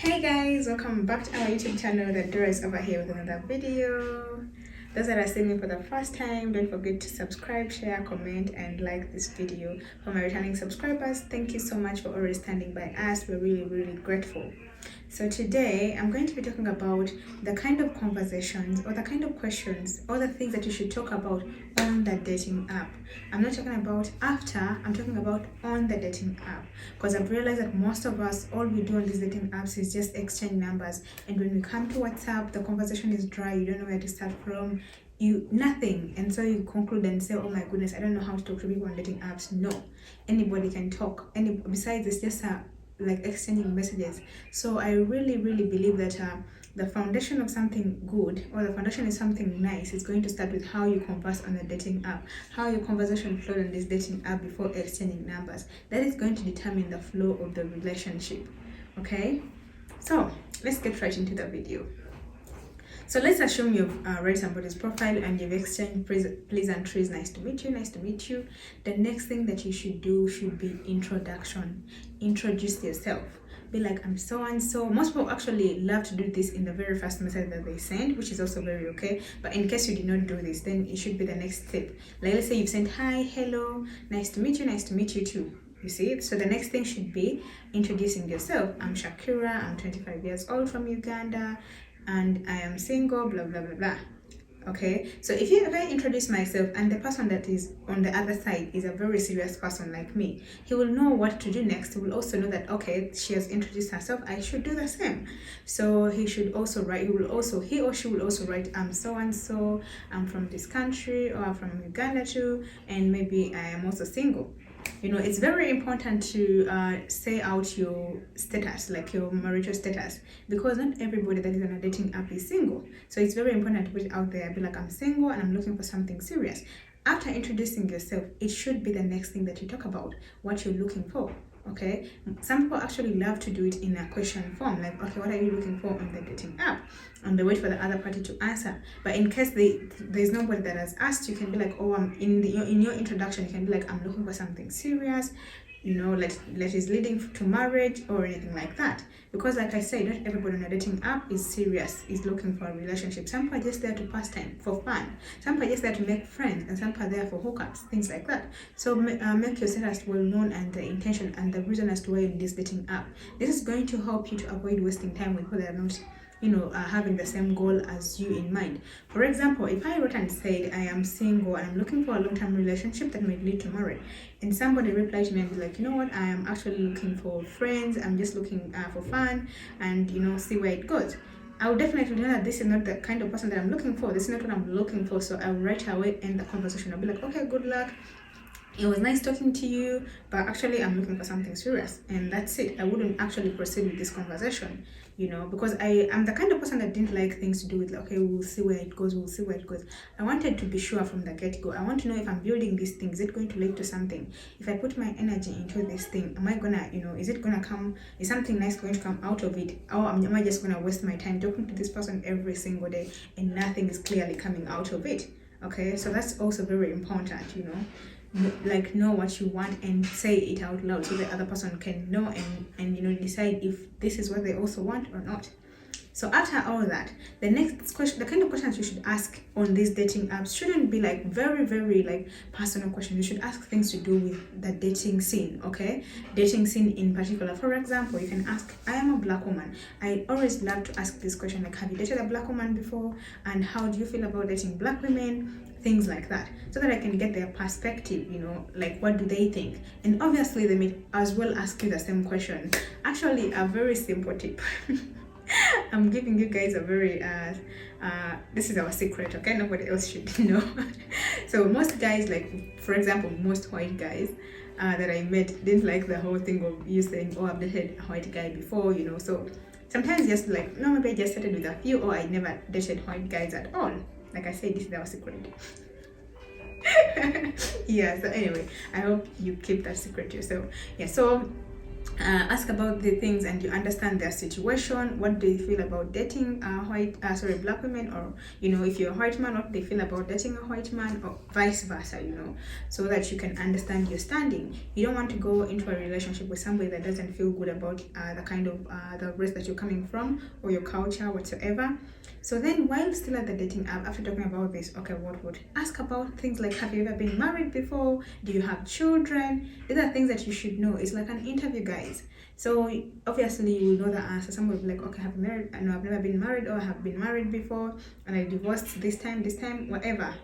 Hey guys, welcome back to our YouTube channel. The Dora is over here with another video. Those that are seeing me for the first time, don't forget to subscribe, share, comment, and like this video. For my returning subscribers, thank you so much for always standing by us. We're really grateful. So today I'm going to be talking about the kind of conversations or the kind of questions or the things that you should talk about on the dating app. I'm not talking about after, I'm talking about on the dating app, because I've realized that most of us, all we do on these dating apps is just exchange numbers, and when we come to WhatsApp, the conversation is dry. You don't know where to start from, nothing, and so you conclude and say, oh my goodness, I don't know how to talk to people on dating apps. No, anybody can talk. Besides, it's just like exchanging messages. So I really believe that the foundation of something good, or the foundation is something nice, is going to start with how you converse on a dating app, how your conversation flowed on this dating app before exchanging numbers. That is going to determine the flow of the relationship. Okay, so let's get right into the video. So let's assume you've read somebody's profile and you've exchanged pleasantries. Nice to meet you, nice to meet you. The next thing that you should do should be introduction. Introduce yourself. Be like, I'm so and so. Most people actually love to do this in the very first message that they send, which is also very okay. But in case you did not do this, then it should be the next step. Like, let's say you've sent hi, hello, nice to meet you too. You see, so the next thing should be introducing yourself. I'm Shakira, I'm 25 years old from Uganda, and I am single, blah blah blah blah. Okay, so if I introduce myself and the person that is on the other side is a very serious person like me, he will know what to do next. He will also know that, okay, she has introduced herself, I should do the same. So he should also write, he or she will also write, I'm so and so, I'm from this country, or I'm from Uganda too, and maybe I am also single. You know, it's very important to say out your status, like your marital status, because not everybody that is on a dating app is single. So it's very important to put it out there. Be like, I'm single and I'm looking for something serious. After introducing yourself, it should be the next thing that you talk about, what you're looking for. Okay, some people actually love to do it in a question form, like, okay, what are you looking for on the dating app, and they wait for the other party to answer. But in case there's nobody that has asked, you can be like, oh, I'm in your introduction, you can be like, I'm looking for something serious, you know, that is leading to marriage or anything like that. Because like I said, not everybody on a dating app is serious, is looking for a relationship. Some are just there to pass time, for fun. Some are just there to make friends, and some are there for hookups, things like that. So make your status well known, and the intention and the reason as to why you're in this dating app. This is going to help you to avoid wasting time with people that are not, you know, having the same goal as you in mind. For example, if I wrote and said I am single and I'm looking for a long-term relationship that may lead to marriage, and somebody replied to me and be like, you know what, I am actually looking for friends, I'm just looking for fun, and you know, see where it goes, I would definitely know that this is not the kind of person that I'm looking for. This is not what I'm looking for. So I will right away end the conversation. I'll be like, okay, good luck, it was nice talking to you, but actually I'm looking for something serious, and that's it. I wouldn't actually proceed with this conversation, you know, because I'm the kind of person that didn't like things to do with like, okay, we'll see where it goes. I wanted to be sure from the get-go. I want to know, if I'm building this thing, is it going to lead to something? If I put my energy into this thing, am I gonna, you know, is it gonna come, is something nice going to come out of it, or am I just gonna waste my time talking to this person every single day and nothing is clearly coming out of it? Okay, so that's also very important, you know. Like, know what you want and say it out loud, so the other person can know and you know, decide if this is what they also want or not. So after all that, the next question, the kind of questions you should ask on these dating apps shouldn't be like very like personal questions. You should ask things to do with the dating scene. Okay, dating scene in particular. For example, you can ask, I am a black woman. I always love to ask this question, like, have you dated a black woman before, and how do you feel about dating black women, things like that, so that I can get their perspective, you know, like, what do they think? And obviously they may as well ask you the same question. Actually, a very simple tip. I'm giving you guys a very this is our secret, okay? Nobody else should know. So most guys, like for example, most white guys that I met didn't like the whole thing of you saying, oh, I've dated a white guy before, you know. So sometimes just like, no, maybe I just started with a few, or I never dated white guys at all. Like I said, this is our secret. Yeah, so anyway, I hope you keep that secret yourself. Yeah, so ask about the things and you understand their situation. What do you feel about dating black women, or if you're a white man, what do they feel about dating a white man, or vice versa, so that you can understand your standing. You don't want to go into a relationship with somebody that doesn't feel good about the kind of the race that you're coming from, or your culture whatsoever. So then, while still at the dating app, after talking about this, okay, what would ask about things like, have you ever been married before? Do you have children? These are things that you should know. It's like an interview, guys. So obviously you will know the answer. Someone will be like, okay, have you married? No, I've never been married, or I have been married before and I divorced this time, whatever,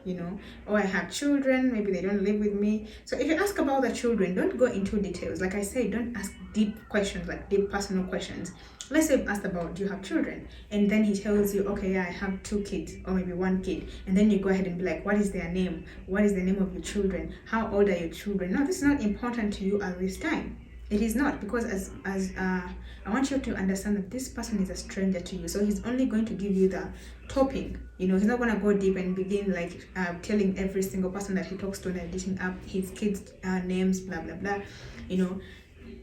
or I have children, maybe they don't live with me. So if you ask about the children, don't go into details. Like I say, don't ask deep questions, like deep personal questions. Let's say you've asked about, do you have children? And then he tells you, okay, yeah, I have 2 kids, or maybe 1 kid. And then you go ahead and be like, what is their name? What is the name of your children? How old are your children? No, this is not important to you at this time. It is not, because as I want you to understand that this person is a stranger to you. So he's only going to give you the topping. He's not going to go deep and begin like telling every single person that he talks to on a dating app his kids' names, blah, blah, blah.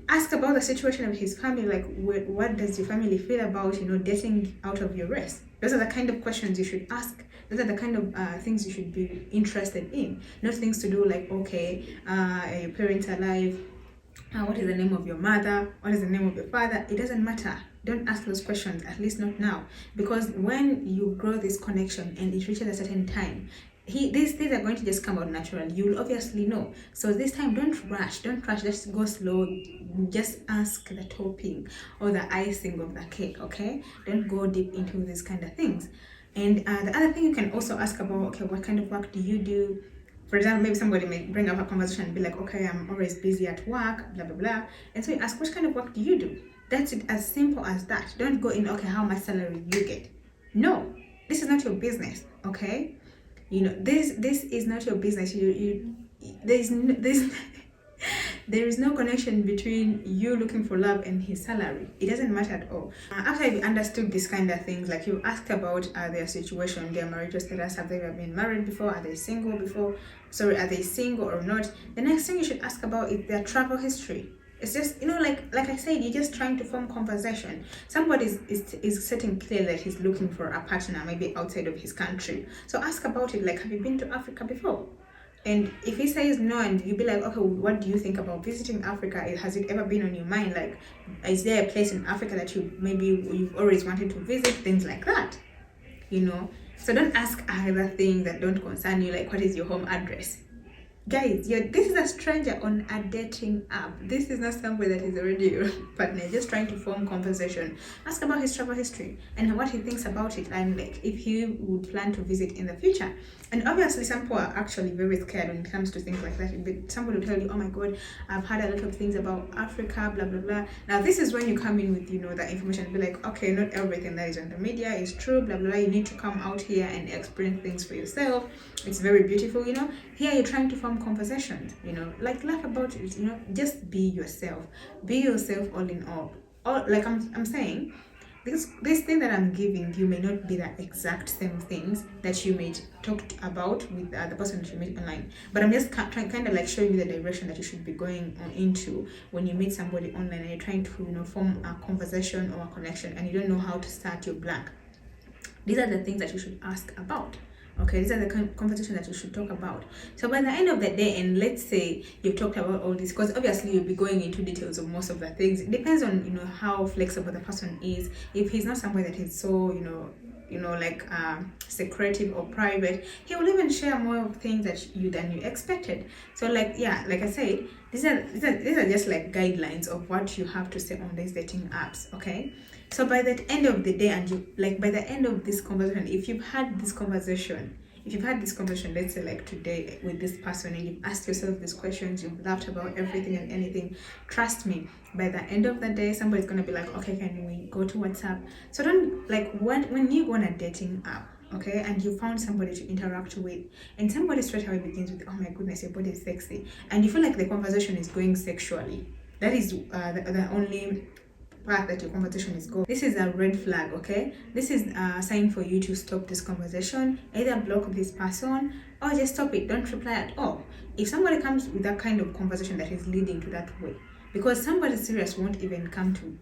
Ask about the situation of his family, like what does your family feel about dating out of your race. Those are the kind of questions you should ask. Those are the kind of things you should be interested in, not things to do like, okay, are your parents alive? What is the name of your mother? What is the name of your father? It doesn't matter. Don't ask those questions, at least not now, because when you grow this connection and it reaches a certain time, these things are going to just come out naturally. You'll obviously know. So this time, don't rush, just go slow. Just ask the topping or the icing of the cake, okay? Don't go deep into these kind of things. And the other thing you can also ask about, okay, what kind of work do you do? For example, maybe somebody may bring up a conversation and be like, okay, I'm always busy at work, blah, blah, blah. And so you ask, what kind of work do you do? That's it, as simple as that. Don't go in, okay, how much salary you get? No, this is not your business, okay? This is not your business. There is no connection between you looking for love and his salary. It doesn't matter at all. After you understood these kind of things, like you ask about their situation, their marital status, have they ever been married before, are they single or not? The next thing you should ask about is their travel history. It's just, like I said, you're just trying to form conversation. Somebody is setting clear that he's looking for a partner, maybe outside of his country. So ask about it, like, have you been to Africa before? And if he says no, and you be like, okay, what do you think about visiting Africa? Has it ever been on your mind? Like, is there a place in Africa that you've always wanted to visit? Things like that, So don't ask other things that don't concern you, like, what is your home address? Guys, this is a stranger on a dating app. This is not somebody that is already your partner. Just trying to form conversation. Ask about his travel history and what he thinks about it, and like if he would plan to visit in the future. And obviously, some people are actually very scared when it comes to things like that. But somebody will tell you, "Oh my God, I've heard a lot of things about Africa, blah blah blah." Now, this is when you come in with the information and be like, "Okay, not everything that is on the media is true, blah blah blah. You need to come out here and experience things for yourself. It's very beautiful, Here you're trying to form conversations, like laugh about it, just be yourself all in all. Like I'm saying, this thing that I'm giving you may not be the exact same things that you may talk about with the person that you meet online, but I'm just kind of like showing you the direction that you should be going into when you meet somebody online and you're trying to form a conversation or a connection and you don't know how to start your blank. These are the things that you should ask about. Okay, these are the conversation that you should talk about. So by the end of the day, and let's say you've talked about all this, because obviously you'll be going into details of most of the things. It depends on how flexible the person is. If he's not somebody that is so secretive or private, he will even share more things than you expected. So like I said, these are just like guidelines of what you have to say on these dating apps. Okay, so by the end of the day, and by the end of this conversation, if you've had this conversation, let's say like today with this person, and you've asked yourself these questions, you've laughed about everything and anything, trust me, by the end of the day, somebody's gonna be like, okay, can we go to WhatsApp? So don't, when you go on a dating app, okay, and you found somebody to interact with, and somebody straight away begins with, oh my goodness, your body is sexy, and you feel like the conversation is going sexually, that is the only part that your conversation is going. This is a red flag, okay? This is a sign for you to stop this conversation. Either block this person or just stop it. Don't reply at all. If somebody comes with that kind of conversation that is leading to that way, because somebody serious won't even come to,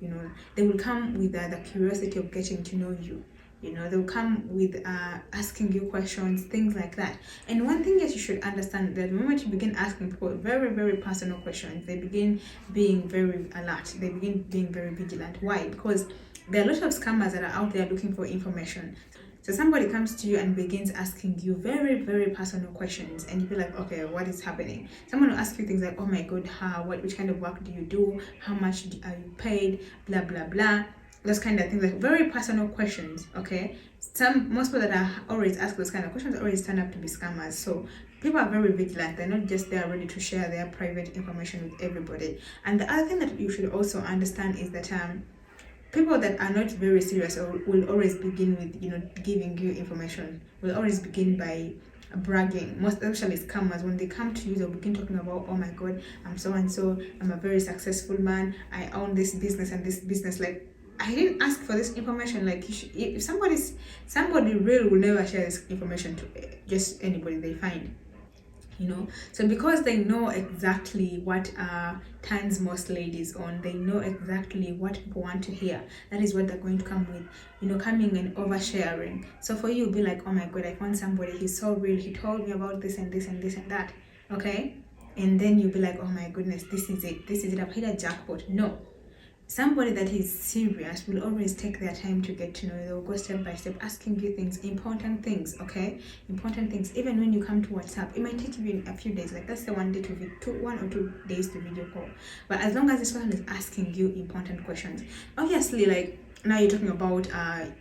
they will come with the curiosity of getting to know you. They'll come with asking you questions, things like that. And one thing that you should understand, that the moment you begin asking people very, very personal questions, they begin being very alert. They begin being very vigilant. Why? Because there are a lot of scammers that are out there looking for information. So somebody comes to you and begins asking you very, very personal questions, and you be like, okay, what is happening? Someone will ask you things like, oh my god, which kind of work do you do? How much are you paid? Blah, blah, blah. Those kind of things, like very personal questions, okay? Most people that are always ask those kind of questions always turn up to be scammers. So people are very vigilant. They're not just there ready to share their private information with everybody. And the other thing that you should also understand is that people that are not very serious will always begin with giving you information, will always begin by bragging. Most especially scammers, when they come to you, they'll begin talking about, oh my god, I'm so and so, I'm a very successful man, I own this business and this business. Like, I didn't ask for this information. Like, if somebody real will never share this information to just anybody they find. So because they know exactly what turns most ladies on, they know exactly what people want to hear. That is what they're going to come with, coming and oversharing. So for you, be like, oh my god, I found somebody, he's so real, he told me about this and this and this and that, okay? And then you'll be like, oh my goodness, this is it, I've hit a jackpot. No. Somebody that is serious will always take their time to get to know you. They'll go step by step, asking you things, important things, okay? Important things. Even when you come to WhatsApp, it might take you a few days. Like, that's the 1 or 2 days to video call. But as long as this person is asking you important questions, obviously, like, now you're talking about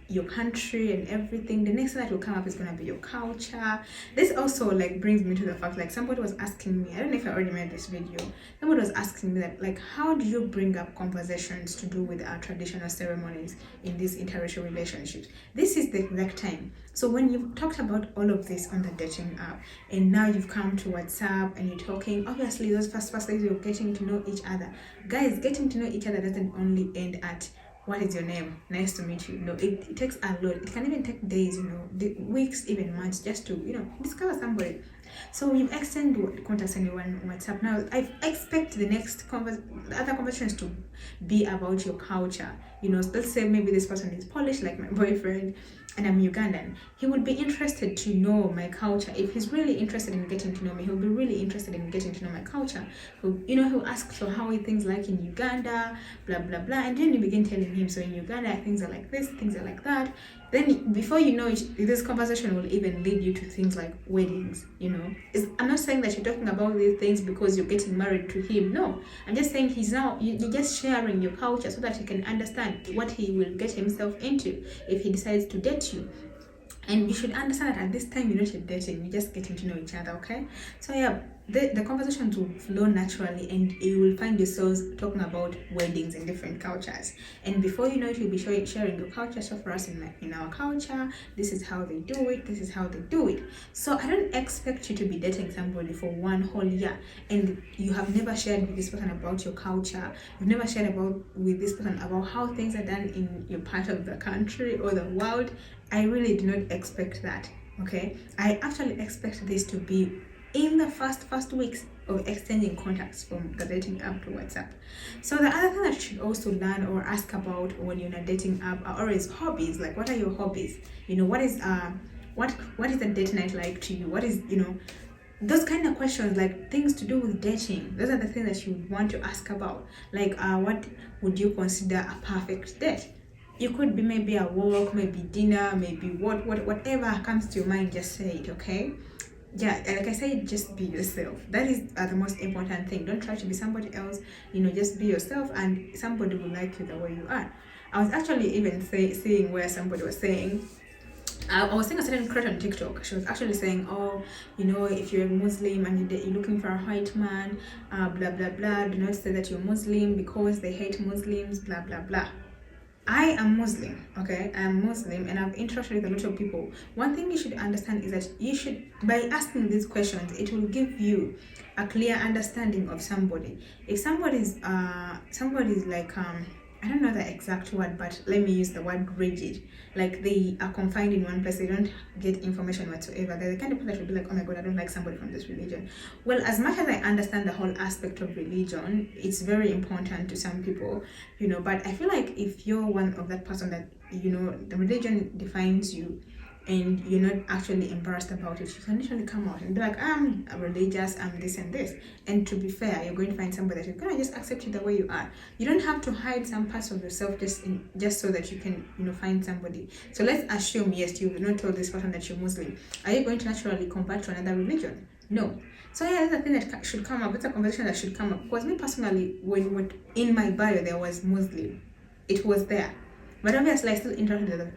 your country and everything, the next thing that will come up is going to be your culture. This also like brings me to the fact, like, somebody was asking me, I don't know if I already made this video, somebody was asking me that, like, how do you bring up conversations to do with our traditional ceremonies in these interracial relationships? This is the exact time. So when you've talked about all of this on the dating app, and now you've come to WhatsApp and you're talking, obviously those first days you're getting to know each other. Guys, getting to know each other doesn't only end at, what is your name? Nice to meet you. No, it takes a lot. It can even take days, weeks, even months, just to, discover somebody. So you've extended contacts on your WhatsApp. Now, I expect the other conversations to be about your culture. Let's say maybe this person is Polish, like my boyfriend, and I'm Ugandan. He would be interested to know my culture. If he's really interested in getting to know me, he'll be really interested in getting to know my culture. He'll ask, so how are things like in Uganda, blah, blah, blah. And then you begin telling him, so in Uganda, things are like this, things are like that. Then before you know it, this conversation will even lead you to things like weddings, I'm not saying that you're talking about these things because you're getting married to him. No, I'm just saying you're just sharing your culture so that he can understand what he will get himself into if he decides to date you. And you should understand that at this time you're not yet dating, you're just getting to know each other, okay? So yeah, the conversations will flow naturally, and you will find yourselves talking about weddings in different cultures. And before you know it, you'll be sharing your culture. So for us in our culture, this is how they do it, this is how they do it. So I don't expect you to be dating somebody for 1 whole year and you have never shared with this person about your culture. You've never shared with this person about how things are done in your part of the country or the world. I really do not expect that, okay? I actually expect this to be in the first weeks of exchanging contacts from the dating app to WhatsApp. So the other thing that you should also learn or ask about when you're in a dating app are always hobbies. Like, what are your hobbies? What is the date night like to you? What is, those kind of questions, like things to do with dating. Those are the things that you would want to ask about. Like, what would you consider a perfect date? You could be maybe a walk, maybe dinner, maybe whatever comes to your mind, just say it, okay? Yeah, like I said, just be yourself. That is the most important thing. Don't try to be somebody else, just be yourself, and somebody will like you the way you are. I was actually even seeing where somebody was saying, I was seeing a certain creator on TikTok. She was actually saying, oh, if you're a Muslim and you're looking for a white man, blah, blah, blah, do not say that you're Muslim because they hate Muslims, blah, blah, blah. I am Muslim, okay? I am Muslim and I've interacted with a lot of people. One thing you should understand is that by asking these questions, it will give you a clear understanding of somebody. If somebody's like, I don't know the exact word, but let me use the word rigid. Like they are confined in one place, they don't get information whatsoever. They're the kind of people that will be like, oh my god, I don't like somebody from this religion. Well, as much as I understand the whole aspect of religion, it's very important to some people, you know, but I feel like if you're one of that person that, you know, the religion defines you, and you're not actually embarrassed about it, you can literally come out and be like, I'm religious, I'm this and this. And to be fair, you're going to find somebody that is going to just accept you the way you are. You don't have to hide some parts of yourself just so that you can, you know, find somebody. So let's assume, yes, you've not told this person that you're Muslim. Are you going to naturally convert to another religion? No. So yeah, that's a thing that should come up. It's a conversation that should come up. Because me personally, when in my bio there was Muslim, it was there. But obviously, I still interacted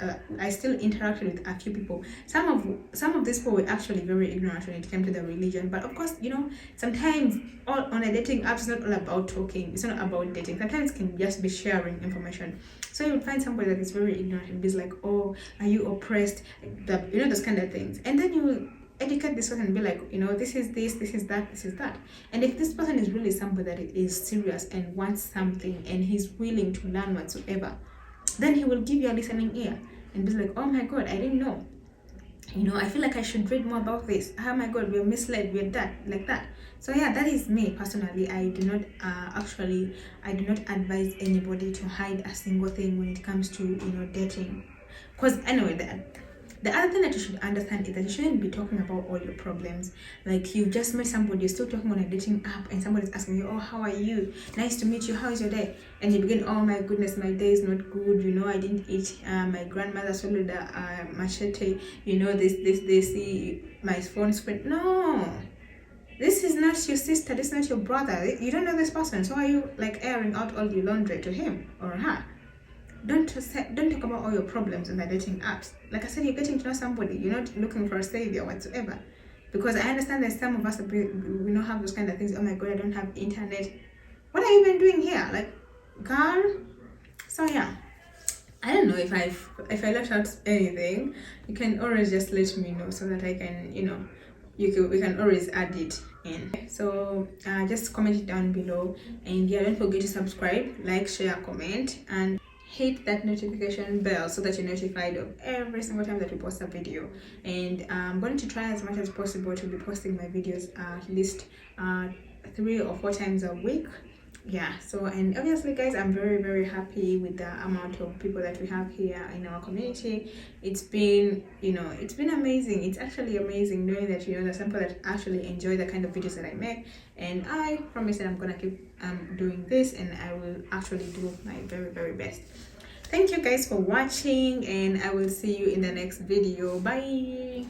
with a few people. Some of these people were actually very ignorant when it came to the religion. But of course, you know, sometimes on a dating app, it's not all about talking. It's not about dating. Sometimes it can just be sharing information. So you would find somebody that is very ignorant and be like, "Oh, are you oppressed?" You know, those kind of things. And then you will educate this person and be like, you know, this is this, this is that, this is that. And if this person is really somebody that is serious and wants something and he's willing to learn whatsoever, then he will give you a listening ear and be like, oh my god, I didn't know, you know, I feel like I should read more about this. Oh my god, we're misled, we're that, like that. So yeah, that is me personally. I do not advise anybody to hide a single thing when it comes to, you know, dating. Because anyway, the other thing that you should understand is that you shouldn't be talking about all your problems. Like you've just met somebody, you're still talking on a dating app, and somebody's asking you, oh, how are you? Nice to meet you. How is your day? And you begin, oh my goodness, my day is not good. You know, I didn't eat. My grandmother swallowed a machete. You know, this. See my phone screen. No, this is not your sister. This is not your brother. You don't know this person. So are you like airing out all your laundry to him or her? Don't talk about all your problems in the dating apps. Like I said, you're getting to know somebody. You're not looking for a savior whatsoever. Because I understand that some of us we don't have those kind of things. Oh my god, I don't have internet. What are you even doing here? Like, girl. So yeah, I don't know if I left out anything. You can always just let me know so that I can, you know, we can always add it in. So just comment it down below, and yeah, don't forget to subscribe, like, share, comment, and hit that notification bell so that you're notified of every single time that we post a video. And I'm going to try as much as possible to be posting my videos at least 3 or 4 times a week. Yeah, so, and obviously guys, I'm very, very happy with the amount of people that we have here in our community. It's been, you know, it's been amazing. It's actually amazing knowing that, you know, there's some people that actually enjoy the kind of videos that I make, and I promise that I'm gonna keep doing this, and I will actually do my very, very best. Thank you guys for watching, and I will see you in the next video. Bye.